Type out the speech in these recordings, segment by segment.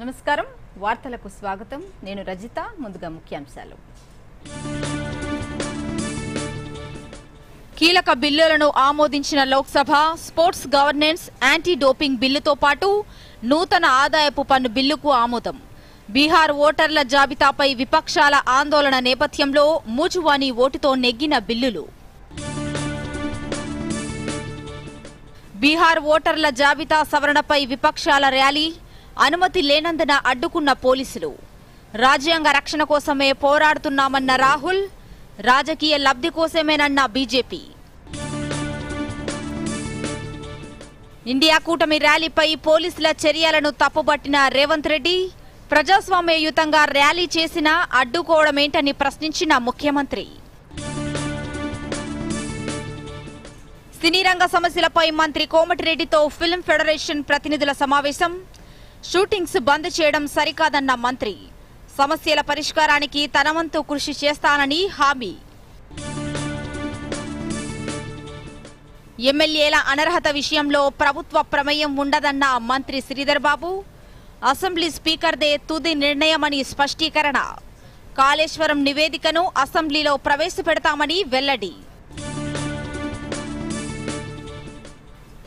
నమస్కారం వార్తలకు స్వాగతం నేను రజిత ముందుగా ముఖ్యాంశాలు కీలక బిల్లులను ఆమోదించిన Lok Sabha sports governance anti doping బిల్లుతో పాటు నూతన ఆదాయపు పన్ను బిల్లుకు ఆమోదం బీహార్ ఓటర్ల జాబితాపై విపక్షాల ఆందోళన నేపథ్యంలో మూజువాణి ఓటుతో నెగ్గిన బిల్లులు బీహార్ ఓటర్ల జాబితా సవరణపై విపక్షాల ర్యాలీ అనుమతి లేనందున అడ్డుకున్న పోలీసులు రాజ్యాంగ రక్షణ కోసమే పోరాడుతున్నామన్న రాహుల్ రాజకీయ లబ్ధి కోసమేనన్న బీజేపీ ఇండియా కూటమి ర్యాలీపై పోలీసుల చర్యలను తప్పుబట్టిన రేవంత్ రెడ్డి ప్రజాస్వామ్యయుతంగా ర్యాలీ చేసినా అడ్డుకోవడమేంటని ప్రశ్నించిన ముఖ్యమంత్రి సినీ రంగ సమస్యలపై మంత్రి కోమటిరెడ్డితో ఫిల్మ్ ఫెడరేషన్ ప్రతినిధుల సమావేశం షూటింగ్స్ బంద్ చేయడం సరికాదన్న మంత్రి సమస్యల పరిష్కారానికి తన వంతు కృషి చేస్తానని హామీ ఎమ్మెల్యేల అనర్హత విషయంలో ప్రభుత్వ ప్రమేయం ఉండదన్న మంత్రి శ్రీధర్ బాబు అసెంబ్లీ స్పీకర్దే తుది నిర్ణయమని స్పష్టీకరణ కాళేశ్వరం నివేదికను అసెంబ్లీలో ప్రవేశపెడతామని వెల్లడి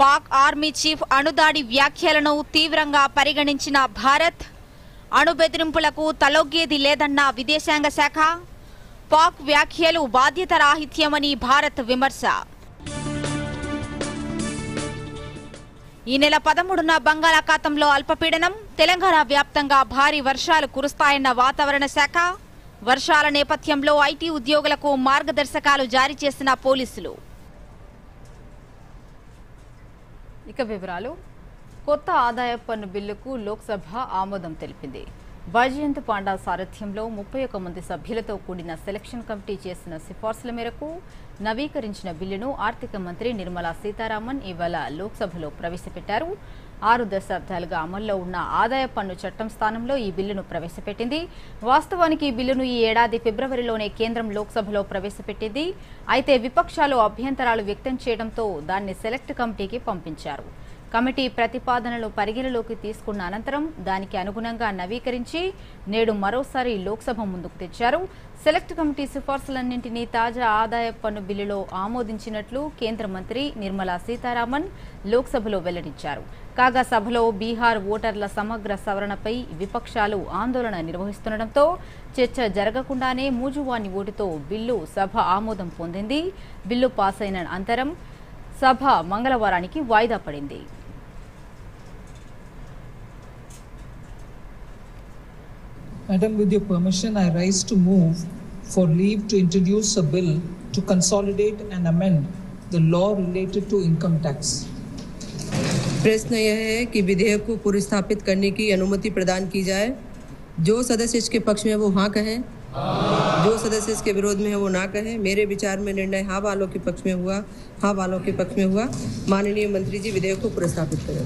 పాక్ ఆర్మీ చీఫ్ అణుదాడి వ్యాఖ్యలను తీవ్రంగా పరిగణించిన భారత్ అణు బెదిరింపులకు తలొగ్గేది లేదన్న విదేశాంగ శాఖ పాక్ వ్యాఖ్యలు బాధ్యతారాహిత్యమని భారత్ విమర్శ ఈ నెల 13న బంగాళాఖాతంలో అల్పపీడనం తెలంగాణ వ్యాప్తంగా భారీ వర్షాలు కురుస్తాయన్న వాతావరణ శాఖ వర్షాల నేపథ్యంలో ఐటీ ఉద్యోగులకు మార్గదర్శకాలు జారీ చేసిన పోలీసులు ఇక వివరాలు కొత్త ఆదాయ పన్ను బిల్లుకు లోక్సభ ఆమోదం తెలిపింది వైజయంత్ పాండా సారథ్యంలో 31 మంది సభ్యులతో కూడిన సెలక్షన్ కమిటీ చేసిన సిఫార్సుల మేరకు నవీకరించిన బిల్లును ఆర్థిక మంత్రి నిర్మలా సీతారామన్ ఇవాళ లోక్సభలో ప్రవేశపెట్టారు 6 దశాబ్దాలుగా అమల్లో ఉన్న ఆదాయ పన్ను చట్టం స్థానంలో ఈ బిల్లును ప్రవేశపెట్టింది వాస్తవానికి ఈ బిల్లును ఈ ఏడాది ఫిబ్రవరిలోనే కేంద్రం లోక్సభలో ప్రవేశపెట్టింది అయితే విపక్షాలు అభ్యంతరాలు వ్యక్తం చేయడంతో దాన్ని సెలెక్ట్ కమిటీకి పంపించారు కమిటీ ప్రతిపాదనలు పరిగణలోకి తీసుకున్న అనంతరం దానికి అనుగుణంగా నవీకరించి నేడు మరోసారి లోక్సభ ముందుకు తెచ్చారు సెలెక్ట్ కమిటీ సిఫార్సులన్నింటినీ తాజా ఆదాయ పన్ను బిల్లులో ఆమోదించినట్లు కేంద్ర మంత్రి నిర్మలా సీతారామన్ లోక్సభలో వెల్లడించారు కాగా సభలో బీహార్ ఓటర్ల సమగ్ర సవరణపై విపక్షాలు ఆందోళన నిర్వహిస్తుండటంతో చర్చ జరగకుండానే మూజువాణి ఓటుతో బిల్లు సభ ఆమోదం పొందింది బిల్లు పాస్ అయిన అనంతరం సభ మంగళవారానికి వాయిదా పడింది Madam, with your permission, I rise to move for leave to introduce a bill to consolidate and amend the law related to income tax. प्रश्न यह है कि विधेयक को पुनर्स्थापित करने की अनुमति प्रदान की जाए जो सदस्य इसके पक्ष में है वो हाँ कहें जो सदस्य इसके विरोध में है वो ना कहें मेरे विचार में निर्णय हाँ वालों के पक्ष में हुआ हाँ वालों के पक्ष में हुआ माननीय मंत्री जी विधेयक को पुनर्स्थापित करें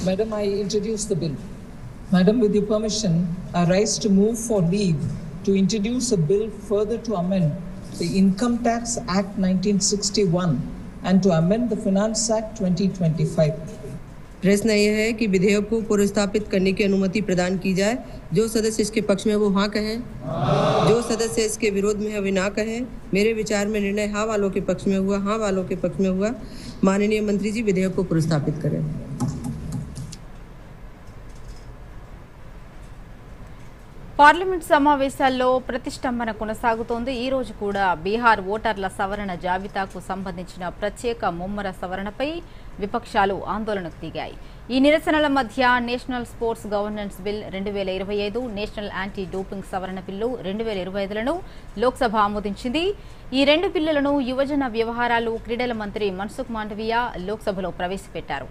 Madam, I introduce the bill. Madam, with your permission, I rise to move for leave to introduce a bill further to amend the Income Tax Act 1961 and to amend the Finance Act 2025. प्रश्न यह है कि विधेयक को पुनर्स्थापित करने की अनुमति प्रदान की जाए जो सदस्य इसके पक्ष में है वो हाँ कहें जो सदस्य इसके विरोध में है वे ना कहें मेरे विचार में निर्णय हाँ वालों के पक्ष में हुआ हाँ वालों के पक्ष में हुआ माननीय मंत्री जी विधेयक को पुनर्स्थापित करें పార్లమెంట్ సమావేశాల్లో ప్రతిష్టంభన కొనసాగుతోంది ఈ రోజు కూడా బీహార్ ఓటర్ల సవరణ జాబితాకు సంబంధించిన ప్రత్యేక ముమ్మర సవరణపై విపక్షాలు ఆందోళనకు దిగాయి ఈ నిరసనల మధ్య national sports governance bill 2025 national anti doping సవరణ బిల్లు 2025లను లోక్సభ ఆమోదించింది ఈ రెండు బిల్లులను యువజన వ్యవహారాలు క్రీడల మంత్రి మన్సుఖ్ మాండవీయ లోక్సభలో ప్రవేశపెట్టారు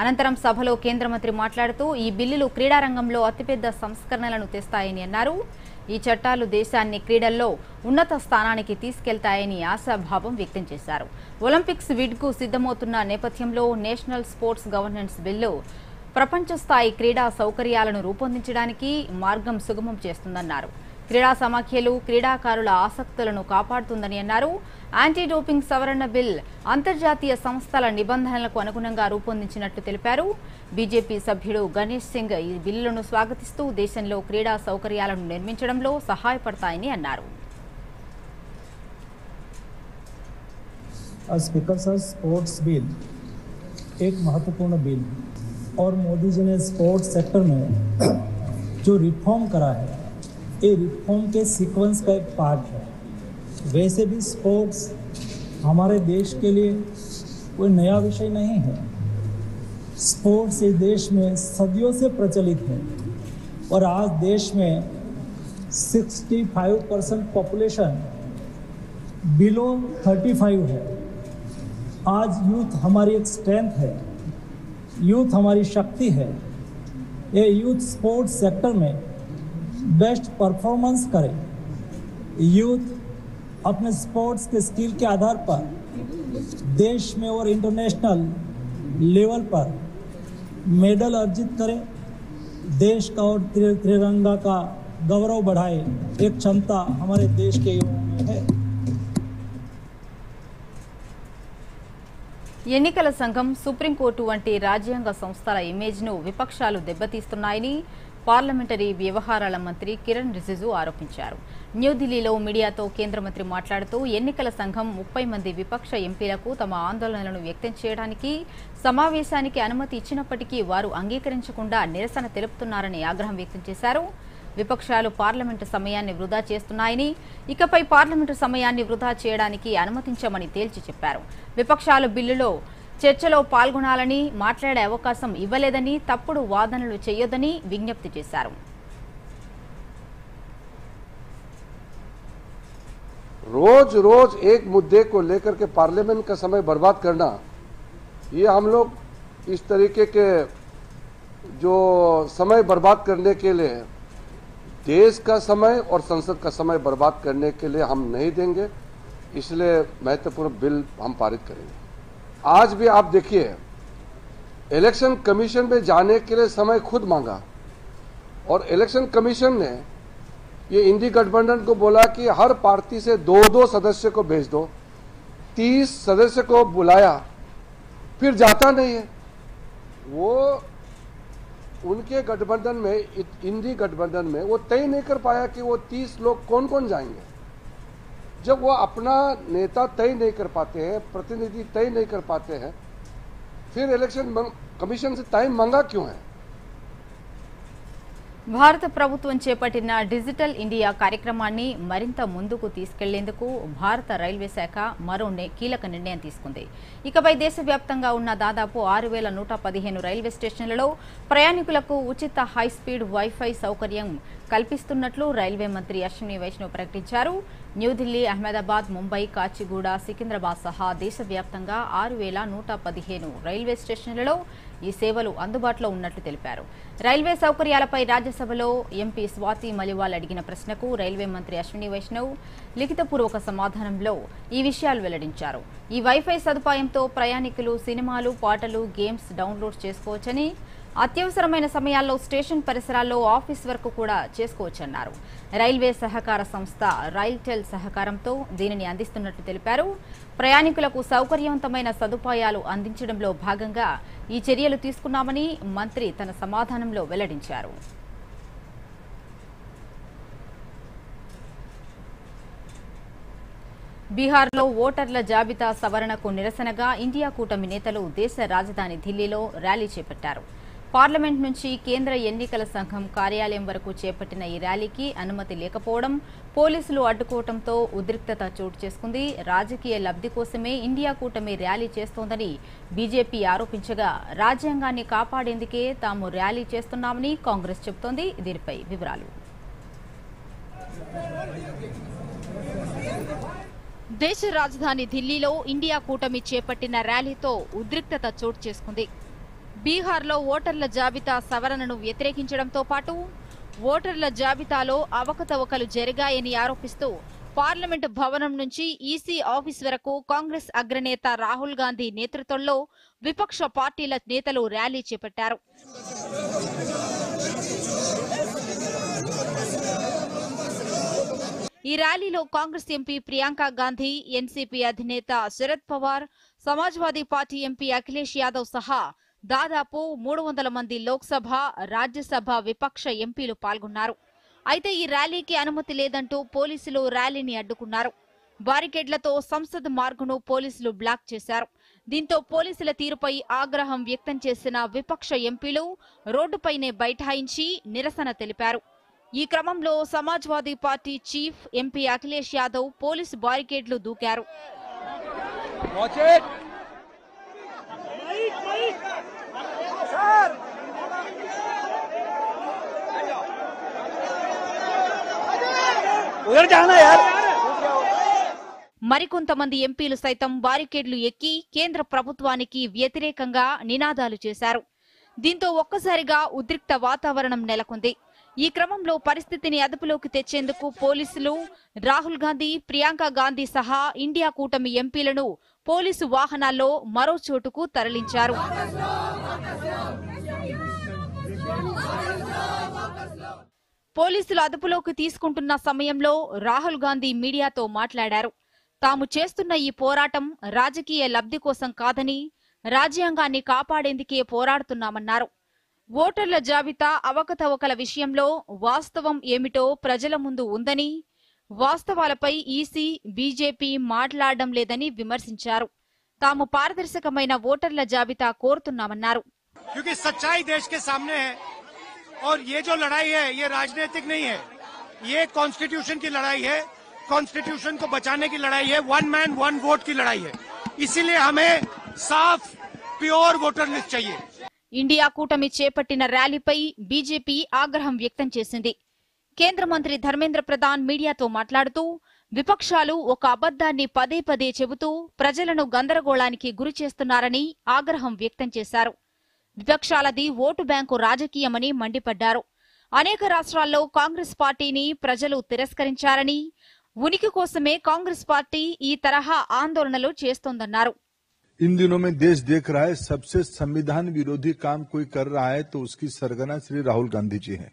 అనంతరం సభలో కేంద్ర మంత్రి మాట్లాడుతూ ఈ బిల్లులు క్రీడారంగంలో అతిపెద్ద సంస్కరణలను తెస్తాయని అన్నారు ఈ చట్టాలు దేశాన్ని క్రీడల్లో ఉన్నత స్థానానికి తీసుకెళ్తాయని ఆశాభావం వ్యక్తం చేశారు ఒలింపిక్స్ విడ్కు సిద్ధమవుతున్న నేపథ్యంలో నేషనల్ స్పోర్ట్స్ గవర్నెన్స్ బిల్లు ప్రపంచ స్థాయి క్రీడా సౌకర్యాలను రూపొందించడానికి మార్గం సుగమం చేస్తుందన్నారు క్రీడా సమాఖ్యలు క్రీడాకారుల ఆసక్తులను కాపాడుతుందని అన్నారు. యాంటీ డోపింగ్ సవరణ బిల్ అంతర్జాతీయ సంస్థల నిబంధనలకు అనుగుణంగా రూపొందించినట్లు తెలిపారు. బీజేపీ సభ్యుడు గణేష్ సింగ్ ఈ బిల్లును స్వాగతిస్తూ దేశంలో క్రీడా సౌకర్యాలను నిర్మించడంలో సహాయపడతాయని అన్నారు. स्पीकर सर, स्पोर्ट्स बिल एक महत्वपूर्ण बिल और मोदी जी ने स्पोर्ट्स सेक्टर में जो रिफॉर्म करा है ये रिफॉर्म के सीक्वेंस का एक पार्ट है। वैसे भी स्पोर्ट्स हमारे देश के लिए कोई नया विषय नहीं है। स्पोर्ट्स इस देश में सदियों से प्रचलित है और आज देश में 65% पॉपुलेशन बिलो 35 है। आज यूथ हमारी एक स्ट्रेंथ है, यूथ हमारी शक्ति है। ये यूथ स्पोर्ट्स सेक्टर में बेस्ट परफॉर्मेंस करे, यूथ अपने स्पोर्ट्स के स्किल के आधार पर देश में और इंटरनेशनल लेवल पर मेडल अर्जित करे, देश का और तिरंगा का गौरव बढ़ाए, एक क्षमता हमारे देश के युवाओं में है। ఎన్నికల సంఘం సుప్రీంకోర్టు వంటి రాజ్యాంగ సంస్థల ఇమేజ్ను విపక్షాలు దెబ్బతీస్తున్నాయని పార్లమెంటరీ వ్యవహారాల మంత్రి కిరణ్ రిజిజు ఆరోపించారు. న్యూఢిల్లీలో మీడియాతో కేంద్ర మంత్రి మాట్లాడుతూ ఎన్నికల సంఘం 30 మంది విపక్ష ఎంపీలకు తమ ఆందోళనలను వ్యక్తం చేయడానికి సమావేశానికి అనుమతి ఇచ్చినప్పటికీ వారు అంగీకరించకుండా నిరసన తెలుపుతున్నారని ఆగ్రహం వ్యక్తం చేశారు. విపక్షాలు పార్లమెంటు సమయాన్ని వృధా చేస్తున్నాయని, ఇకపై పార్లమెంటు సమయాన్ని వృధా చేయడానికి అనుమతించమని తేల్చి చెప్పారు. విపక్షాలు బిల్లులో చర్చలో పాల్గొనాలని, మాట్లాడే అవకాశం ఇవ్వలేదని, తప్పుడు వాదనలు చేయొద్దని విజ్ఞప్తి చేశారు. रोज रोज एक मुद्दे को लेकर के पार्लियामेंट का समय बर्बाद करना, ये हम लोग इस तरीके के जो समय बर्बाद करने के लिए देश का समय और संसद का समय बर्बाद करने के लिए हम नहीं देंगे। इसलिए महत्वपूर्ण बिल हम पारित करेंगे। आज भी आप देखिए, इलेक्शन कमीशन में जाने के लिए समय खुद मांगा और इलेक्शन कमीशन ने ये इंडी गठबंधन को बोला कि हर पार्टी से 2-2 सदस्य को भेज दो। 30 सदस्य को बुलाया, फिर जाता नहीं है। वो उनके गठबंधन में, इंडी गठबंधन में वो तय नहीं कर पाया कि वो 30 लोग कौन कौन जाएंगे। जब वो अपना नेता तय नहीं कर पाते हैं, प्रतिनिधि तय नहीं कर पाते हैं, फिर इलेक्शन कमीशन से टाइम मांगा क्यों है? భారత ప్రభుత్వం చేపట్టిన డిజిటల్ ఇండియా కార్యక్రమాన్ని మరింత ముందుకు తీసుకెళ్లేందుకు భారత రైల్వే శాఖ మరో కీలక నిర్ణయం తీసుకుంది. ఇకపై దేశవ్యాప్తంగా ఉన్న దాదాపు 6115 రైల్వే స్టేషన్లలో ప్రయాణికులకు ఉచిత హైస్పీడ్ వైఫై సౌకర్యం కల్పిస్తున్నట్లు రైల్వే మంత్రి అశ్విని వైష్ణవ్ ప్రకటించారు. న్యూఢిల్లీ, అహ్మదాబాద్, ముంబై, కాచిగూడ, సికింద్రాబాద్ సహా దేశవ్యాప్తంగా 6115 రైల్వే స్టేషన్లలో ఈ సేవలు అందుబాటులో ఉన్నట్లు తెలిపారు. రైల్వే సౌకర్యాలపై రాజ్యసభలో ఎంపీ స్వాతి మలివాల్ అడిగిన ప్రశ్నకు రైల్వే మంత్రి అశ్విని వైష్ణవ్ లిఖితపూర్వక సమాధానంలో ఈ విషయాలు వెల్లడించారు. ఈ వైఫై సదుపాయంతో ప్రయాణికులు సినిమాలు, పాటలు, గేమ్స్ డౌన్లోడ్ చేసుకోవచ్చని, అత్యవసరమైన సమయాల్లో స్టేషన్ పరిసరాల్లో ఆఫీస్ వర్క్ కూడా చేసుకోవచ్చన్నారు. రైల్వే సహకార సంస్థ రైల్టెల్ సహకారంతో దీనిని అందిస్తున్నట్లు తెలిపారు. ప్రయాణికులకు సౌకర్యవంతమైన సదుపాయాలు అందించడంలో భాగంగా ఈ చర్యలు తీసుకున్నామని మంత్రి తన సమాధానంలో వెల్లడించారు. బీహార్లో ఓటర్ల జాబితా సవరణకు నిరసనగా ఇండియా కూటమి నేతలు దేశ రాజధాని ఢిల్లీలో ర్యాలీ చేపట్టారు. పార్లమెంట్ నుంచి కేంద్ర ఎన్నికల సంఘం కార్యాలయం వరకు చేపట్టిన ఈ ర్యాలీకి అనుమతి లేకపోవడం, పోలీసులు అడ్డుకోవడంతో ఉద్రిక్తత చోటు చేసుకుంది. రాజకీయ లబ్ధి కోసమే ఇండియా కూటమి ర్యాలీ చేస్తోందని బీజేపీ ఆరోపించగా, రాజ్యాంగాన్ని కాపాడేందుకే తాము ర్యాలీ చేస్తున్నామని కాంగ్రెస్ చెబుతోంది. దీనిపై వివరాలు. దేశ రాజధాని ఢిల్లీలో ఇండియా కూటమి చేపట్టిన ర్యాలీతో ఉద్రిక్తత చోటు చేసుకుంది. బీహార్లో ఓటర్ల జాబితా సవరణను వ్యతిరేకించడంతో పాటు ఓటర్ల జాబితాలో అవకతవకలు జరిగాయని ఆరోపిస్తూ పార్లమెంటు భవనం నుంచి ఈసీ ఆఫీస్ వరకు కాంగ్రెస్ అగ్రనేత రాహుల్ గాంధీ నేతృత్వంలో విపక్ష పార్టీల నేతలు ర్యాలీ చేపట్టారు. ఈ ర్యాలీలో కాంగ్రెస్ ఎంపీ ప్రియాంక గాంధీ, ఎన్సీపీ అధినేత శరద్ పవార్, సమాజ్వాదీ పార్టీ ఎంపీ అఖిలేష్ యాదవ్ సహా దాదాపు 300 మంది లోక్సభ, రాజ్యసభ విపక్ష ఎంపీలు పాల్గొన్నారు. అయితే ఈ ర్యాలీకి అనుమతి లేదంటూ పోలీసులు ర్యాలీని అడ్డుకున్నారు. బారికేడ్లతో సంసద్ మార్గును పోలీసులు బ్లాక్ చేశారు. దీంతో పోలీసుల తీరుపై ఆగ్రహం వ్యక్తం చేసిన విపక్ష ఎంపీలు రోడ్డుపైనే బైఠాయించి నిరసన తెలిపారు. ఈ క్రమంలో Samajwadi party chief MP Akhilesh Yadav police బారికేడ్లు దూకారు. మరికొంతమంది ఎంపీలు సైతం బారికేడ్లు ఎక్కి కేంద్ర ప్రభుత్వానికి వ్యతిరేకంగా నినాదాలు చేశారు. దీంతో ఒక్కసారిగా ఉద్రిక్త వాతావరణం నెలకొంది. ఈ క్రమంలో పరిస్థితిని అదుపులోకి తెచ్చేందుకు పోలీసులు రాహుల్ గాంధీ, ప్రియాంక గాంధీ సహా ఇండియా కూటమి ఎంపీలను పోలీసు వాహనాల్లో మరో చోటుకు తరలించారు. పోలీసులు అదుపులోకి తీసుకుంటున్న సమయంలో రాహుల్ గాంధీ మీడియాతో మాట్లాడారు. తాము చేస్తున్న ఈ పోరాటం రాజకీయ లబ్ధి కోసం కాదని, రాజ్యాంగాన్ని కాపాడేందుకే పోరాడుతున్నామన్నారు. ఓటర్ల జాబితా అవకతవకల విషయంలో వాస్తవం ఏమిటో ప్రజల ముందు ఉందని, వాస్తవాలపై ఈసీ, బీజేపీ మాట్లాడడం లేదని విమర్శించారు. తాము పారదర్శకమైన ఓటర్ల జాబితా కోరుతున్నామన్నారు. क्योंकि सच्चाई देश के सामने है और ये जो लड़ाई है ये राजनीतिक नहीं है, ये कॉन्स्टिट्यूशन की लड़ाई है, कॉन्स्टिट्यूशन को बचाने की लड़ाई है, वन मैन वन वोट की लड़ाई है। इसीलिए हमें साफ प्योर वोटर लिस्ट चाहिए। ఇండియా కూటమి చేపట్టిన ర్యాలీపై బీజేపీ ఆగ్రహం వ్యక్తం చేసింది. కేంద్ర మంత్రి ధర్మేంద్ర ప్రధాన్ మీడియాతో మాట్లాడుతూ విపక్షాలు ఒక అబద్దాన్ని పదే పదే చెబుతూ ప్రజలను గందరగోళానికి గురి చేస్తున్నారని ఆగ్రహం వ్యక్తం చేశారు. విపక్షాలది ఓటు బ్యాంకు రాజకీయమని మండిపడ్డారు. అనేక రాష్ట్రాల్లో కాంగ్రెస్ పార్టీని ప్రజలు తిరస్కరించారని, ఉనికి కోసమే కాంగ్రెస్ పార్టీ ఈ తరహా ఆందోళనలు చేస్తోందన్నారు. इन दिनों में देश देख रहा है सबसे संविधान विरोधी काम कोई कर रहा है तो उसकी सरगना श्री राहुल गांधी जी हैं।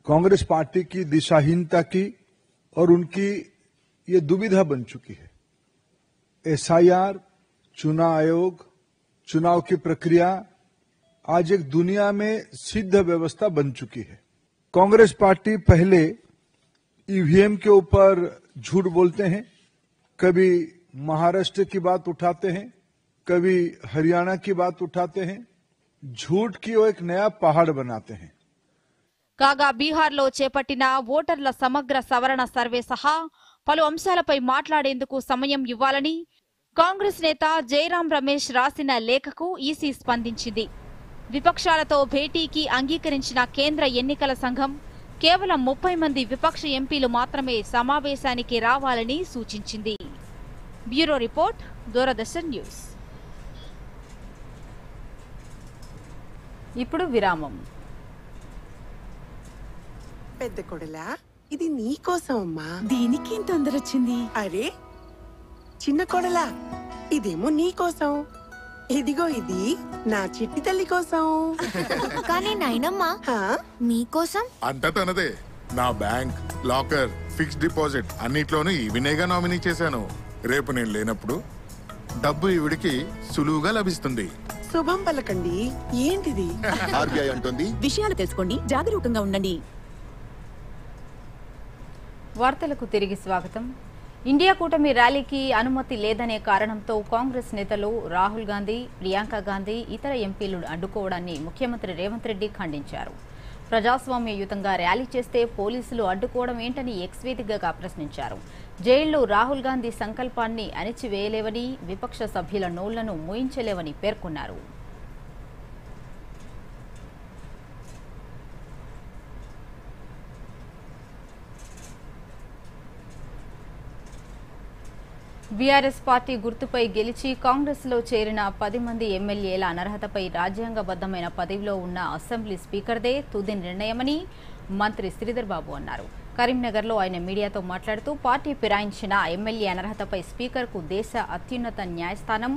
कांग्रेस पार्टी की दिशाहीनता की और उनकी ये दुविधा बन चुकी है। एसआईआर, चुनाव आयोग, चुनाव की प्रक्रिया आज एक दुनिया में सिद्ध व्यवस्था बन चुकी है। कांग्रेस पार्टी पहले ईवीएम के ऊपर झूठ बोलते हैं, कभी महाराष्ट्र की बात उठाते हैं, कभी हरियाणा की बात उठाते हैं, झूठ की वो एक नया पहाड़ बनाते हैं। కాగా బీహార్లో చేపట్టిన ఓటర్ల సమగ్ర సవరణ సర్వే సహా పలు అంశాలపై మాట్లాడేందుకు సమయం ఇవ్వాలని కాంగ్రెస్ నేత జయరాం రమేష్ రాసిన లేఖకు ఈసీ స్పందించింది. విపక్షాలతో భేటీకి అంగీకరించిన కేంద్ర ఎన్నికల సంఘం కేవలం 30 మంది విపక్ష ఎంపీలు మాత్రమే సమావేశానికి రావాలని సూచించింది. Bureau report, Doordarshan news. ఇప్పుడు విరామం. పెద్ద కొడలా, ఇది నీకోసం అమ్మా. దీనికి తొందర వచ్చింది? అరే చిన్న కొడలా, ఇదేమో నీకోసం. ఇదిగో ఇది నా చిట్టి తల్లి కోసం. కానీ నాయనమ్మా, మీకోసం అంతా తనదే. నా బ్యాంక్, లాకర్, ఫిక్స్డ్ డిపాజిట్ అన్నిట్లోనూ ఈవినేగా నామినీ చేశాను. రేపు నేను లేనప్పుడు డబ్బు ఈవిడికి సులువుగా లభిస్తుంది. శుభం పలకండి. ఏంటిది? ఆర్బీఐ అంటుంది. విషయాలు తెలుసుకోండి, జాగరూకంగా ఉండండి. వార్తలకు తిరిగి స్వాగతం. ఇండియా కూటమి ర్యాలీకి అనుమతి లేదనే కారణంతో కాంగ్రెస్ నేతలు రాహుల్ గాంధీ, ప్రియాంక గాంధీ ఇతర ఎంపీలు అడ్డుకోవడాన్ని ముఖ్యమంత్రి రేవంత్ రెడ్డి ఖండించారు. ప్రజాస్వామ్యయుతంగా ర్యాలీ చేస్తే పోలీసులు అడ్డుకోవడం ఏంటని ఎక్స్ వేదికగా ప్రశ్నించారు. జైళ్లు రాహుల్ గాంధీ సంకల్పాన్ని అణిచివేయలేవని, విపక్ష సభ్యుల నోళ్లను మూయించలేవని పేర్కొన్నారు. బీఆర్ఎస్ పార్టీ గుర్తుపై గెలిచి కాంగ్రెస్లో చేరిన 10 మంది ఎమ్మెల్యేల అనర్హతపై రాజ్యాంగబద్ధమైన పదవిలో ఉన్న అసెంబ్లీ స్పీకర్దే తుది నిర్ణయమని మంత్రి శ్రీధర్ బాబు అన్నారు. కరీంనగర్లో ఆయన మీడియాతో మాట్లాడుతూ పార్టీ ఫిరాయించిన ఎమ్మెల్యే అనర్హతపై స్పీకర్కు దేశ అత్యున్నత న్యాయస్థానం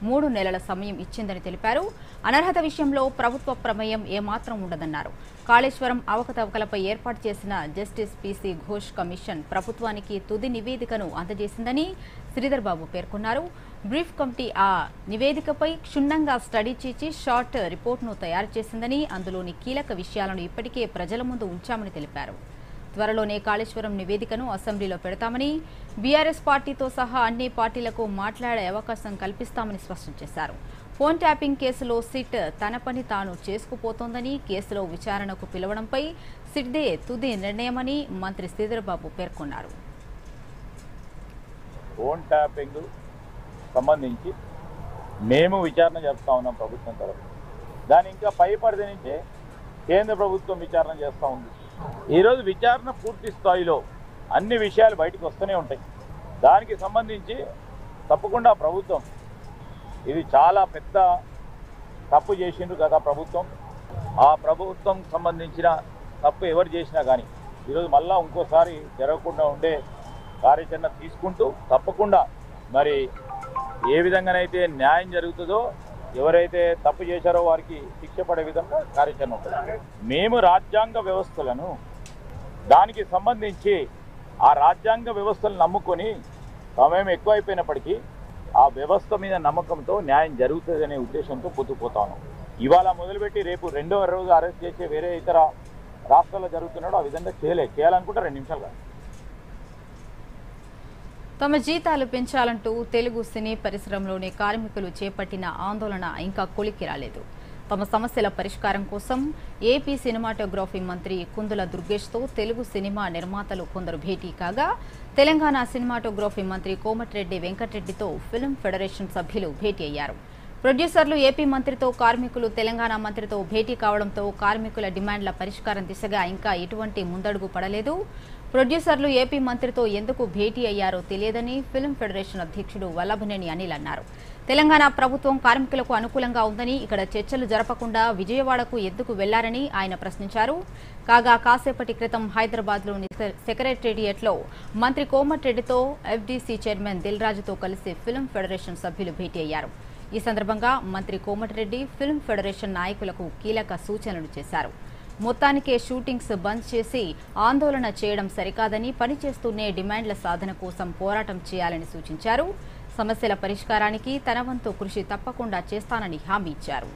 3 నెలల సమయం ఇచ్చిందని తెలిపారు. అనర్హత విషయంలో ప్రభుత్వ ప్రమేయం ఏమాత్రం ఉండదన్నారు. కాళేశ్వరం అవకతవకలపై ఏర్పాటు చేసిన జస్టిస్ పీసీ ఘోష్ కమిషన్ ప్రభుత్వానికి తుది నివేదికను అందజేసిందని శ్రీధర్ బాబు పేర్కొన్నారు. బ్రీఫ్ కమిటీ ఆ నివేదికపై క్షుణ్ణంగా స్టడీ చేసి షార్ట్ రిపోర్టును తయారు చేసిందని, అందులోని కీలక విషయాలను ఇప్పటికే ప్రజల ముందు ఉంచామని తెలిపారు. త్వరలోనే కాళేశ్వరం నివేదికను అసెంబ్లీలో పెడతామని, బీఆర్ఎస్ పార్టీతో సహా అన్ని పార్టీలకు మాట్లాడే అవకాశం కల్పిస్తామని స్పష్టం చేశారు. ఫోన్ ట్యాపింగ్ కేసులో సిట్ తన పని తాను చేసుకుపోతోందని, కేసులో విచారణకు పిలవడంపై సిట్దే తుది నిర్ణయమని మంత్రి శ్రీధర్బాబు పేర్కొన్నారు. ఫోన్ ట్యాపింగ్ సంబంధించి మేము విచారణ జరుపుతా ఉన్నాం ప్రభుత్వం తరఫున. దాని ఇంకా పై పరిధి నుంచి కేంద్ర ప్రభుత్వం విచారణ చేస్తూ ఉంది. ఈరోజు విచారణ పూర్తి స్థాయిలో అన్ని విషయాలు బయటకు వస్తూనే ఉంటాయి. దానికి సంబంధించి తప్పకుండా ప్రభుత్వం ఇది చాలా పెద్ద తప్పు చేసిండ్రు కదా ప్రభుత్వం. ఆ ప్రభుత్వం సంబంధించిన తప్పు ఎవరు చేసినా కానీ ఈరోజు మళ్ళా ఇంకోసారి జరగకుండా ఉండే కార్యాచరణ తీసుకుంటూ తప్పకుండా మరి ఏ విధంగానైతే న్యాయం జరుగుతుందో, ఎవరైతే తప్పు చేశారో వారికి శిక్ష పడే విధంగా కార్యాచరణ ఉంటుంది. మేము రాజ్యాంగ వ్యవస్థలను దానికి సంబంధించి ఆ రాజ్యాంగ వ్యవస్థలు నమ్ముకొని సమయం ఎక్కువైపోయినప్పటికీ ఆ వ్యవస్థ మీద నమ్మకంతో న్యాయం జరుగుతుందనే ఉద్దేశంతో పోతాను. ఇవాళ మొదలుపెట్టి రేపు 2వ రోజు అరెస్ట్ చేసే వేరే ఇతర రాష్ట్రాల్లో జరుగుతున్నాడో ఆ విధంగా చేయాలనుకుంటే 2 నిమిషాలు కాదు. తమ జీతాలు పెంచాలంటూ తెలుగు సినీ పరిశ్రమలోని కార్మికులు చేపట్టిన ఆందోళన ఇంకా కొలిక్కి రాలేదు. తమ సమస్యల పరిష్కారం కోసం ఏపీ సినిమాటోగ్రఫీ మంత్రి కుందుల దుర్గేష్తో తెలుగు సినిమా నిర్మాతలు కొందరు భేటీ కాగా, తెలంగాణ సినిమాటోగ్రఫీ మంత్రి కోమటిరెడ్డి వెంకటరెడ్డితో ఫిల్మ్ ఫెడరేషన్ సభ్యులు భేటీ అయ్యారు. ప్రొడ్యూసర్లు ఏపీ మంత్రితో, కార్మికులు తెలంగాణ మంత్రితో భేటీ కావడంతో కార్మికుల డిమాండ్ల పరిష్కారం దిశగా ఇంకా ఎటువంటి ముందడుగు పడలేదు. ప్రొడ్యూసర్లు ఏపీ మంత్రితో ఎందుకు భేటీ అయ్యారో తెలియదని ఫిల్మ్ ఫెడరేషన్ అధ్యక్షుడు వల్లభనేని అనిల్ అన్నారు. తెలంగాణ ప్రభుత్వం కార్మికులకు అనుకూలంగా ఉందని ఇక్కడ చర్చలు జరపకుండా విజయవాడకు ఎందుకు వెళ్లారని ఆయన ప్రశ్నించారు. కాగా కాసేపటి క్రితం హైదరాబాద్లోని సెక్రటేరియట్లో మంత్రి కోమటిరెడ్డితో ఎఫ్డీసీ చైర్మన్ దిల్ రాజుతో కలిసి ఫిల్మ్ ఫెడరేషన్ సభ్యులు భేటీ అయ్యారు. ఈ సందర్భంగా మంత్రి కోమటిరెడ్డి ఫిల్మ్ ఫెడరేషన్ నాయకులకు కీలక సూచనలు చేశారు. మొత్తానికే షూటింగ్స్ బంద్ చేసి ఆందోళన చేయడం సరికాదని, పనిచేస్తూనే డిమాండ్ల సాధన కోసం పోరాటం చేయాలని సూచించారు. సమస్యల పరిష్కారానికి తన వంతు కృషి తప్పకుండా చేస్తానని హామీ ఇచ్చారు.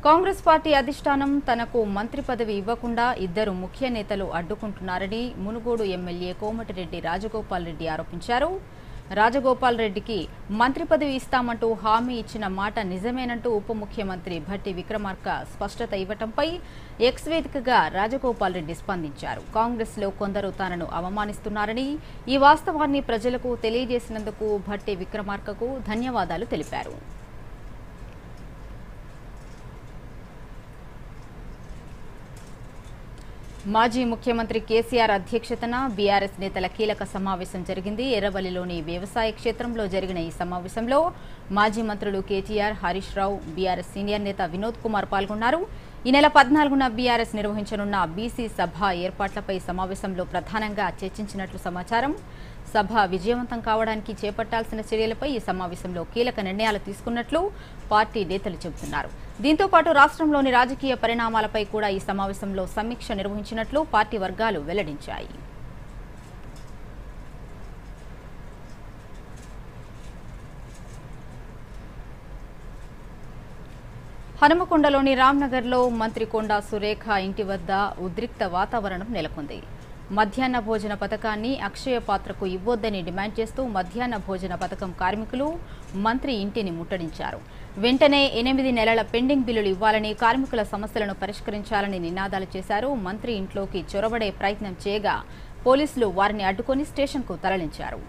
కాంగ్రెస్ పార్టీ అధిష్టానం తనకు మంత్రి పదవి ఇవ్వకుండా 2 ముఖ్య నేతలు అడ్డుకుంటున్నారని మునుగోడు ఎమ్మెల్యే కోమటిరెడ్డి రాజగోపాల్ రెడ్డి ఆరోపించారు. రాజగోపాల్ రెడ్డికి మంత్రి పదవి ఇస్తామంటూ హామీ ఇచ్చిన మాట నిజమేనంటూ ఉప ముఖ్యమంత్రి భట్టి విక్రమార్క స్పష్టత ఇవ్వటంపై ఎక్స్ వేదికగా రాజగోపాల్ రెడ్డి స్పందించారు. కాంగ్రెస్లో కొందరు తనను అవమానిస్తున్నారని, ఈ వాస్తవాన్ని ప్రజలకు తెలియజేసినందుకు భట్టి విక్రమార్కకు ధన్యవాదాలు తెలిపారు. మాజీ ముఖ్యమంత్రి కేసీఆర్ అధ్యక్షతన బీఆర్ఎస్ నేతల కీలక సమావేశం జరిగింది. ఎర్రవల్లిలోని వ్యవసాయ క్షేత్రంలో జరిగిన ఈ సమావేశంలో మాజీ మంత్రులు కేటీఆర్, హరీష్ రావు, బీఆర్ఎస్ సీనియర్ నేత వినోద్ కుమార్ పాల్గొన్నారు. ఈ నెల 14న బీఆర్ఎస్ నిర్వహించనున్న బీసీ సభ ఏర్పాట్లపై సమావేశంలో ప్రధానంగా చర్చించినట్లు సమాచారం. సభ విజయవంతం కావడానికి చేపట్టాల్సిన చర్యలపై ఈ సమావేశంలో కీలక నిర్ణయాలు తీసుకున్నట్లు పార్టీ నేతలు చెబుతున్నారు. దీంతో పాటు రాష్ట్రంలోని రాజకీయ పరిణామాలపై కూడా ఈ సమావేశంలో సమీక్ష నిర్వహించినట్లు పార్టీ వర్గాలు వెల్లడించాయి. హనుమకొండలోని రామ్నగర్లో మంత్రి కొండా సురేఖ ఇంటి వద్ద ఉద్రిక్త వాతావరణం నెలకొంది. మధ్యాహ్న భోజన పథకాన్ని అక్షయ పాత్రకు ఇవ్వొద్దని డిమాండ్ చేస్తూ మధ్యాహ్న భోజన పథకం కార్మికులు మంత్రి ఇంటిని ముట్టడించారు. వెంటనే 8 నెలల పెండింగ్ బిల్లులు ఇవ్వాలని, కార్మికుల సమస్యలను పరిష్కరించాలని నినాదాలు చేశారు. మంత్రి ఇంట్లోకి చొరబడే ప్రయత్నం చేయగా పోలీసులు వారిని అడ్డుకొని స్టేషన్కు తరలించారు.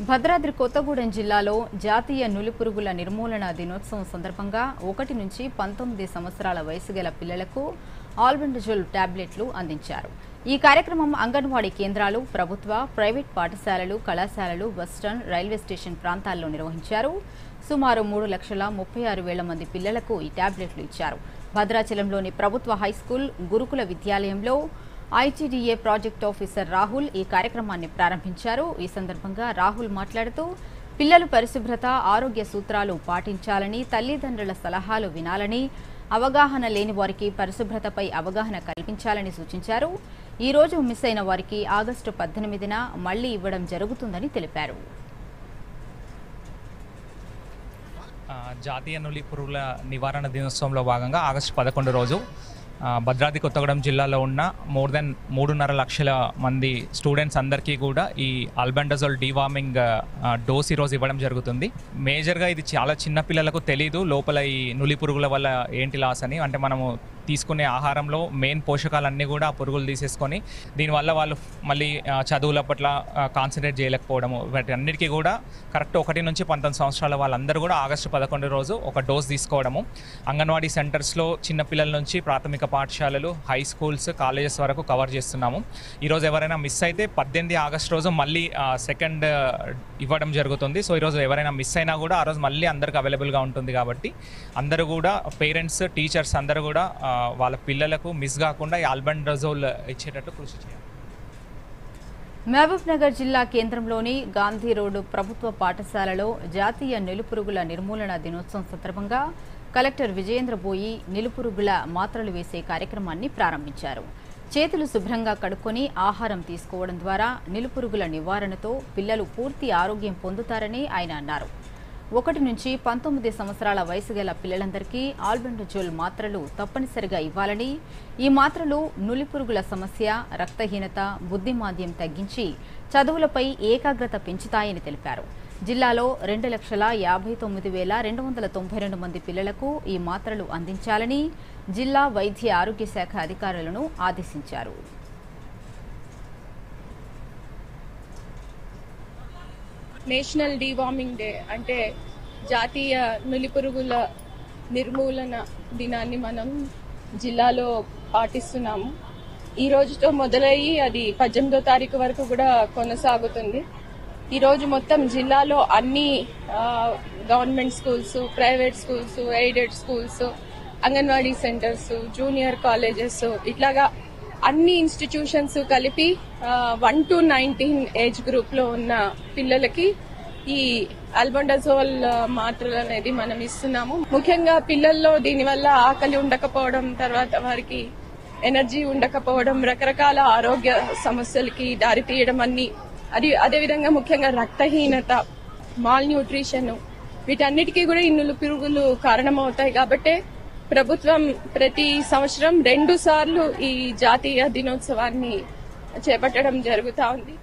భద్రాద్రి కొత్తగూడెం జిల్లాలో జాతీయ నులిపురుగుల నిర్మూలన దినోత్సవం సందర్భంగా 1 నుంచి 19 సంవత్సరాల వయసు గల పిల్లలకు ఆల్బెండజోల్ టాబ్లెట్లు అందించారు. ఈ కార్యక్రమం అంగన్వాడీ కేంద్రాలు, ప్రభుత్వ, ప్రైవేట్ పాఠశాలలు, కళాశాలలు, బస్టాండ్, రైల్వే స్టేషన్ ప్రాంతాల్లో నిర్వహించారు. సుమారు 3,36,000 మంది పిల్లలకు ఈ టాబ్లెట్లు ఇచ్చారు. భద్రాచలంలోని ప్రభుత్వ హైస్కూల్, గురుకుల విద్యాలయంలో ఐటీడీఏ ప్రాజెక్ట్ ఆఫీసర్ రాహుల్ ఈ కార్యక్రమాన్ని ప్రారంభించారు. ఈ సందర్భంగా రాహుల్ మాట్లాడుతూ పిల్లలు పరిశుభ్రత, ఆరోగ్య సూత్రాలు పాటించాలని, తల్లిదండ్రుల సలహాలు వినాలని, అవగాహన లేని వారికి పరిశుభ్రతపై అవగాహన కల్పించాలని సూచించారు. ఈ రోజు మిస్ అయిన వారికి ఆగస్టు 18న మళ్లీ ఇవ్వడం జరుగుతుందని తెలిపారు. జాతీయ నులి పురుగుల నివారణ దినోత్సవంలో భాగంగా ఆగస్టు 11 రోజు భద్రాద్రి కొత్తగూడెం జిల్లాలో ఉన్న మోర్ దెన్ 3.5 లక్షల మంది స్టూడెంట్స్ అందరికీ కూడా ఈ ఆల్బెండజోల్ డీవార్మింగ్ డోస్ ఈరోజు ఇవ్వడం జరుగుతుంది. మేజర్గా ఇది చాలా చిన్న పిల్లలకు తెలీదు లోపల ఈ నులి పురుగుల వల్ల ఏంటి లాస్ అని. అంటే మనము తీసుకునే ఆహారంలో మెయిన్ పోషకాలన్నీ కూడా ఆ పురుగులు తీసేసుకొని దీనివల్ల వాళ్ళు మళ్ళీ చదువుల పట్ల కాన్సన్ట్రేట్ చేయలేకపోవడము, వాటి అన్నిటికీ కూడా కరెక్ట్ 1 నుంచి 19 సంవత్సరాల వాళ్ళందరూ కూడా ఆగస్టు 11 రోజు ఒక డోస్ తీసుకోవడము. అంగన్వాడీ సెంటర్స్లో చిన్నపిల్లల నుంచి ప్రాథమిక పాఠశాలలు, హై స్కూల్స్, కాలేజెస్ వరకు కవర్ చేస్తున్నాము. ఈరోజు ఎవరైనా మిస్ అయితే 18 ఆగస్టు రోజు మళ్ళీ సెకండ్ ఇవ్వడం జరుగుతుంది. సో ఈరోజు ఎవరైనా మిస్ అయినా కూడా ఆ రోజు మళ్ళీ అందరికి అవైలబుల్గా ఉంటుంది. కాబట్టి అందరూ కూడా పేరెంట్స్, టీచర్స్ అందరూ కూడా వాళ్ళ పిల్లలకు మిస్ కాకుండా ఈ ఆల్బెండజోల్ ఇచ్చేటట్టు కృషి చేయాలి. మహబూబ్ నగర్ జిల్లా కేంద్రంలోని గాంధీ రోడ్డు ప్రభుత్వ పాఠశాలలో జాతీయ నిలుపురుగుల నిర్మూలన దినోత్సవం సందర్భంగా కలెక్టర్ విజయేంద్ర బోయి నిలుపురుగుల మాత్రలు వేసే కార్యక్రమాన్ని ప్రారంభించారు. చేతులు శుభ్రంగా కడుక్కొని ఆహారం తీసుకోవడం ద్వారా నిలుపురుగుల నివారణతో పిల్లలు పూర్తి ఆరోగ్యం పొందుతారని ఆయన అన్నారు. 1 నుంచి 19 సంవత్సరాల వయసు గల పిల్లలందరికీ ఆల్బెండజోల్ మాత్రలు తప్పనిసరిగా ఇవ్వాలని, ఈ మాత్రలు నులిపురుగుల సమస్య, రక్తహీనత, బుద్ధిమాంద్యం తగ్గించి చదువులపై ఏకాగ్రత పెంచుతాయని తెలిపారు. జిల్లాలో 2,59,292 మంది పిల్లలకు ఈ మాత్రలు అందించాలని జిల్లా వైద్య ఆరోగ్య శాఖ అధికారులను ఆదేశించారు. నేషనల్ డీవార్మింగ్ డే అంటే జాతీయ నులిపురుగుల నిర్మూలన దినాన్ని మనం జిల్లాలో పాటిస్తున్నాము. ఈ రోజుతో మొదలయ్యి అది 18వ తారీఖు వరకు కూడా కొనసాగుతుంది. ఈరోజు మొత్తం జిల్లాలో అన్ని government schools, private schools, aided schools, anganwadi centres, junior colleges ఇట్లాగా అన్ని ఇన్స్టిట్యూషన్స్ కలిపి 1 to 19 ఏజ్ గ్రూప్ లో ఉన్న పిల్లలకి ఈ ఆల్బెండజోల్ మాత్రలు అనేది మనం ఇస్తున్నాము. ముఖ్యంగా పిల్లల్లో దీనివల్ల ఆకలి ఉండకపోవడం, తర్వాత వారికి ఎనర్జీ ఉండకపోవడం, రకరకాల ఆరోగ్య సమస్యలకి దారితీయడం అదేవిధంగా ముఖ్యంగా రక్తహీనత, మాల్ న్యూట్రిషన్ వీటన్నిటికీ కూడా ఈ నులిపురుగులు కారణమవుతాయి. కాబట్టి ప్రభుత్వం ప్రతి సంవత్సరం 2 సార్లు ఈ జాతీయ దినోత్సవాన్ని చేపట్టడం జరుగుతా ఉంది.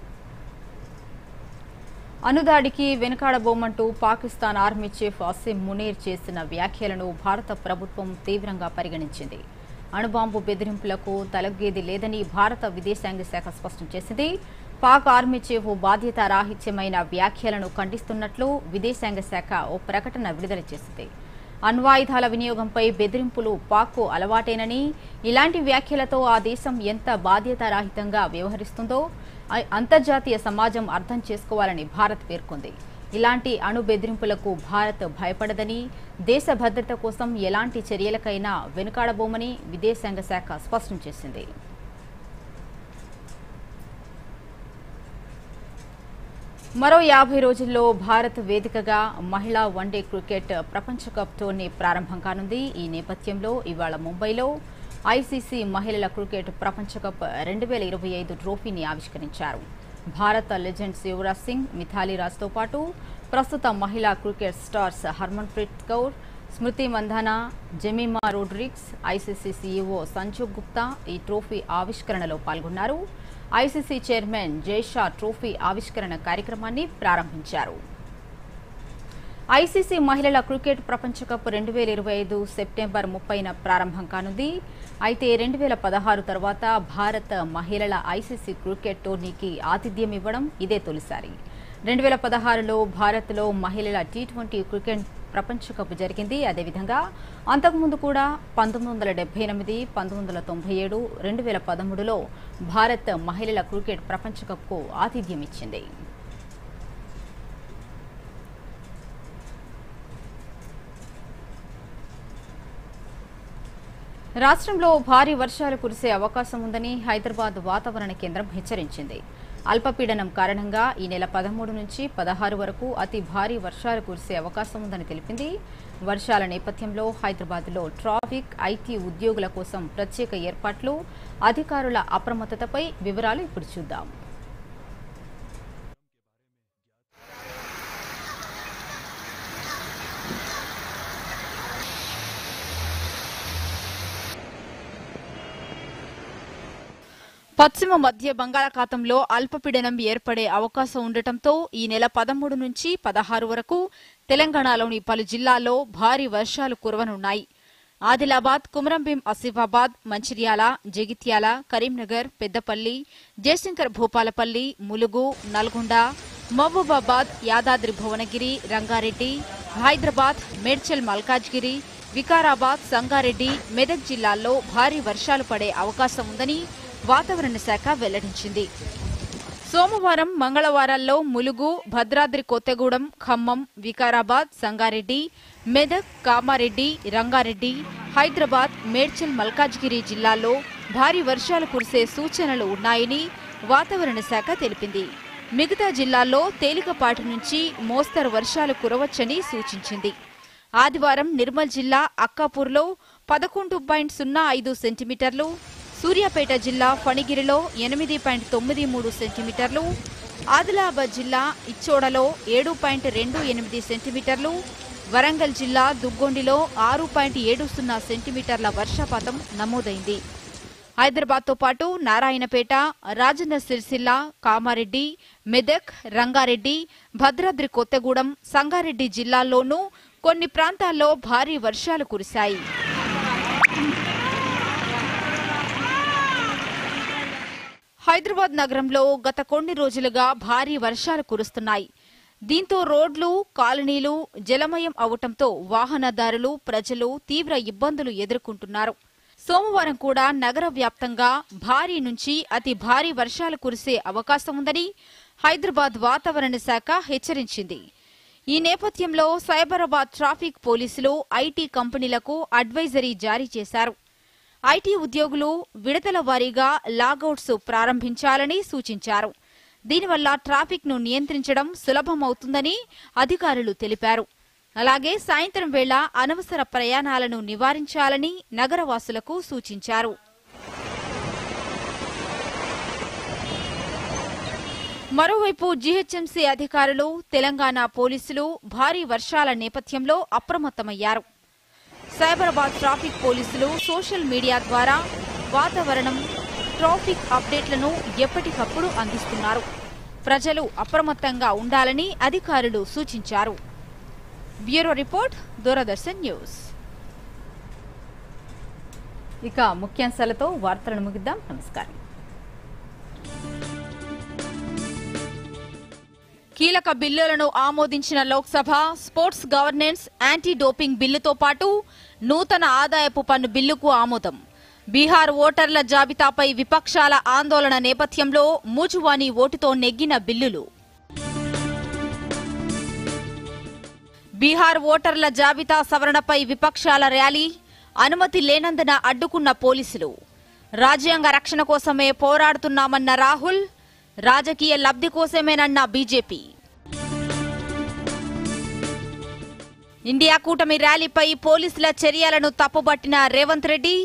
అనుదాడికి వెనుకాడబోమంటూ పాకిస్తాన్ ఆర్మీ చీఫ్ అసీం మునీర్ చేసిన వ్యాఖ్యలను భారత ప్రభుత్వం తీవ్రంగా పరిగణించింది. అణుబాంబు బెదిరింపులకు తలగ్గేది లేదని భారత విదేశాంగ శాఖ స్పష్టం చేసింది. పాక్ ఆర్మీ చీఫ్ బాధ్యతారాహిత్యమైన వ్యాఖ్యలను ఖండిస్తున్నట్లు విదేశాంగ శాఖ ఓ ప్రకటన విడుదల చేసింది. అణ్వాయుధాల వినియోగంపై బెదిరింపులు పాక్కు అలవాటేనని, ఇలాంటి వ్యాఖ్యలతో ఆ దేశం ఎంత బాధ్యతారాహితంగా వ్యవహరిస్తుందో అంతర్జాతీయ సమాజం అర్థం చేసుకోవాలని భారత్ పేర్కొంది. ఇలాంటి అణు బెదిరింపులకు భారత్ భయపడదని, దేశ భద్రత కోసం ఎలాంటి చర్యలకైనా వెనుకాడబోమని విదేశాంగ శాఖ స్పష్టం చేసింది. మరో 50 రోజుల్లో భారత్ వేదికగా మహిళా వన్డే క్రికెట్ ప్రపంచ కప్ టోర్నీ ప్రారంభం కానుంది. ఈ నేపథ్యంలో ఇవాళ ముంబైలో ఐసీసీ మహిళల క్రికెట్ ప్రపంచ కప్ 2025 ట్రోఫీని ఆవిష్కరించారు. భారత లెజెండ్స్ యువరాజ్ సింగ్, మిథాలీ రాజ్తో పాటు ప్రస్తుత మహిళా cricket stars Harmanpreet Kaur, Smriti Mandhana, Jemimah Rodrigues, ICC CEO Sanju Gupta ఈ ట్రోఫీ ఆవిష్కరణలో పాల్గొన్నారు. ఐసీసీ చైర్మన్ జైషా ట్రోఫీ ఆవిష్కరణ కార్యక్రమాన్ని ప్రారంభించారు. ఐసీసీ మహిళల క్రికెట్ ప్రపంచ కప్ 2025 సెప్టెంబర్ 30న ప్రారంభం కానుంది. అయితే 2016 తర్వాత భారత మహిళల ఐసీసీ క్రికెట్ టోర్నీకి ఆతిథ్యం ఇవ్వడం ఇదే తొలిసారి. 2016లో భారత్లో మహిళల టీ20 క్రికెట్ ప్రపంచ కప్ జరిగింది. అదేవిధంగా అంతకుముందు కూడా 1978, 1997, 2013లో భారత్ మహిళల క్రికెట్ ప్రపంచ కప్కు ఆతిథ్యం ఇచ్చింది. రాష్ట్రంలో భారీ వర్షాలు కురిసే అవకాశం ఉందని హైదరాబాద్ వాతావరణ కేంద్రం హెచ్చరించింది. అల్పపీడనం కారణంగా ఈ నెల 13 నుంచి 16 వరకు అతి భారీ వర్షాలు కురిసే అవకాశం ఉందని తెలిపింది. వర్షాల నేపథ్యంలో హైదరాబాద్లో ట్రాఫిక్, ఐటీ ఉద్యోగుల కోసం ప్రత్యేక ఏర్పాట్లు, అధికారుల అప్రమత్తతపై వివరాలు ఇప్పుడు చూద్దాం. పశ్చిమ మధ్య బంగాళాఖాతంలో అల్పపీడనం ఏర్పడే అవకాశం ఉండటంతో ఈ నెల 13 నుంచి 16 వరకు తెలంగాణలోని పలు జిల్లాల్లో భారీ వర్షాలు కురవనున్నాయి. ఆదిలాబాద్, కుమ్రంభీం, ఆసిఫాబాద్, మంచిర్యాల, జగిత్యాల, కరీంనగర్, పెద్దపల్లి, జయశంకర్ భూపాలపల్లి, ములుగు, నల్గొండ, మహబూబాబాద్, యాదాద్రి భువనగిరి, రంగారెడ్డి, హైదరాబాద్, మేడ్చల్ మల్కాజ్గిరి, వికారాబాద్, సంగారెడ్డి, మెదక్ జిల్లాల్లో భారీ వర్షాలు పడే అవకాశం ఉందని వాతావరణ శాఖ వెల్లడించింది. సోమవారం, మంగళవారాల్లో ములుగు, భద్రాద్రి కొత్తగూడెం, ఖమ్మం, వికారాబాద్, సంగారెడ్డి, మెదక్, కామారెడ్డి, రంగారెడ్డి, హైదరాబాద్, మేడ్చల్ మల్కాజ్గిరి జిల్లాల్లో భారీ వర్షాలు కురిసే సూచనలు ఉన్నాయని వాతావరణ శాఖ తెలిపింది. మిగతా జిల్లాల్లో తేలికపాటి నుంచి మోస్తరు వర్షాలు కురవచ్చని సూచించింది. ఆదివారం నిర్మల్ జిల్లా అక్కాపూర్లో 11.05 సెంటీమీటర్లు, సూర్యాపేట జిల్లా ఫణిగిరిలో 8.93 సెంటీమీటర్లు, ఆదిలాబాద్ జిల్లా ఇచ్చోడలో 7.28 సెంటీమీటర్లు, వరంగల్ జిల్లా దుగ్గొండిలో 6.70 సెంటీమీటర్ల వర్షపాతం నమోదైంది. హైదరాబాద్తో పాటు నారాయణపేట, రాజన్న సిరిసిల్ల, కామారెడ్డి, మెదక్, రంగారెడ్డి, భద్రాద్రి కొత్తగూడెం, సంగారెడ్డి జిల్లాల్లోనూ కొన్ని ప్రాంతాల్లో భారీ వర్షాలు కురిశాయి. హైదరాబాద్ నగరంలో గత కొన్ని రోజులుగా భారీ వర్షాలు కురుస్తున్నాయి. దీంతో రోడ్లు, కాలనీలు జలమయం అవటంతో వాహనదారులు, ప్రజలు తీవ్ర ఇబ్బందులు ఎదుర్కొంటున్నారు. సోమవారం కూడా నగర వ్యాప్తంగా భారీ నుంచి అతి భారీ వర్షాలు కురిసే అవకాశం ఉందని హైదరాబాద్ వాతావరణ శాఖ హెచ్చరించింది. ఈ నేపథ్యంలో సైబరాబాద్ ట్రాఫిక్ పోలీసులు ఐటీ కంపెనీలకు అడ్వైజరీ జారీ చేశారు. ఐటీ ఉద్యోగులు విడతల వారీగా లాగౌట్స్ ప్రారంభించాలని సూచించారు. దీనివల్ల ట్రాఫిక్ ను నియంత్రించడం సులభమవుతుందని అధికారులు తెలిపారు. అలాగే సాయంత్రం వేళ అనవసర ప్రయాణాలను నివారించాలని నగరవాసులకు సూచించారు. మరోవైపు జీహెచ్ఎంసీ అధికారులు, తెలంగాణ పోలీసులు భారీ వర్షాల నేపథ్యంలో అప్రమత్తమయ్యారు. సైబరాబాద్ ట్రాఫిక్ పోలీసులు సోషల్ మీడియా ద్వారా వాతావరణం, ట్రాఫిక్ అప్డేట్లను ఎప్పటికప్పుడు అందిస్తున్నారు. ప్రజలు అప్రమత్తంగా ఉండాలని అధికారులు సూచించారు. Bureau report, Doordarshan news. ఇక ముఖ్యాంశాలతో వార్తలను ముగిద్దాం. నమస్కారం. కీలక బిల్లులను ఆమోదించిన Lok Sabha sports governance, anti doping బిల్లుతో పాటు నూతన ఆదాయపు పన్ను బిల్లుకు ఆమోదం. బీహార్ ఓటర్ల జాబితాపై విపక్షాల ఆందోళన నేపథ్యంలో మూజువాణి ఓటుతో నెగ్గిన బిల్లులు. బీహార్ ఓటర్ల జాబితా సవరణపై విపక్షాల ర్యాలీ, అనుమతి లేనందున అడ్డుకున్న పోలీసులు. రాజ్యాంగ రక్షణ కోసమే పోరాడుతున్నామన్న రాహుల్, రాజకీయ లబ్ధి కోసమేనన్న బీజేపీ. ఇండియా కూటమి ర్యాలీపై పోలీసుల చర్యలను తప్పుబట్టిన రేవంత్ రెడ్డి,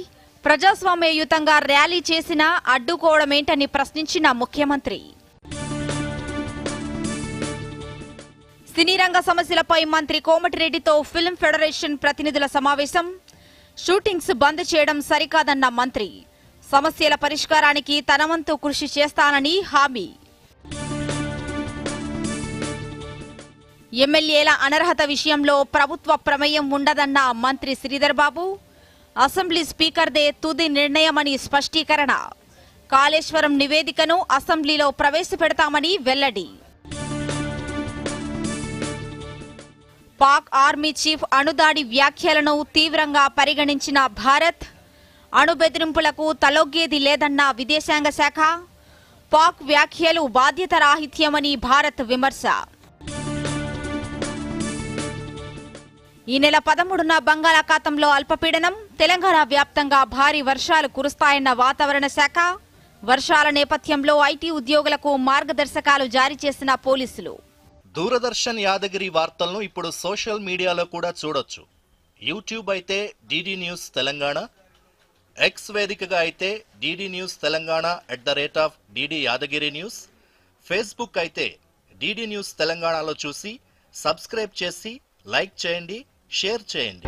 ప్రజాస్వామ్యయుతంగా ర్యాలీ చేసినా అడ్డుకోవడమేంటని ప్రశ్నించిన ముఖ్యమంత్రి. సినీ రంగ సమస్యలపై మంత్రి కోమటిరెడ్డితో ఫిల్మ్ ఫెడరేషన్ ప్రతినిధుల సమావేశం. షూటింగ్స్ బంద్ చేయడం సరికాదన్న మంత్రి. సమస్యల పరిష్కారానికి తన వంతు కృషి చేస్తానని హామీ. ఎమ్మెల్యేల అనర్హత విషయంలో ప్రభుత్వ ప్రమేయం ఉండదన్న మంత్రి శ్రీధర్ బాబు. అసెంబ్లీ స్పీకర్దే తుది నిర్ణయమని స్పష్టీకరణ. కాళేశ్వరం నివేదికను అసెంబ్లీలో ప్రవేశపెడతామని వెల్లడి. పాక్ ఆర్మీ చీఫ్ అణుదాడి వ్యాఖ్యలను తీవ్రంగా పరిగణించిన భారత్, అణు బెదిరింపులకు తలొగ్గేది లేదన్న విదేశాంగ శాఖ, పాక్ వ్యాఖ్యలు బాధ్యతారాహిత్యమని భారత్ విమర్శ. ఈ నెల 13న బంగాళాఖాతంలో అల్పపీడనం, తెలంగాణ వ్యాప్తంగా భారీ వర్షాలు కురుస్తాయన్న వాతావరణ శాఖ. వర్షాల నేపథ్యంలో ఐటీ ఉద్యోగులకు మార్గదర్శకాలు జారీ చేసిన పోలీసులు. దూరదర్శన్ యాదగిరి వార్తలను ఇప్పుడు సోషల్ మీడియాలో కూడా చూడొచ్చు. యూట్యూబ్ అయితే డిడి న్యూస్ తెలంగాణ, ఎక్స్ వేదికగా అయితే DD news Telangana @DD Yadagiri news, Facebook అయితే డిడి న్యూస్ తెలంగాణలో చూసి సబ్స్క్రైబ్ చేసి లైక్ చేయండి, షేర్ చేయండి.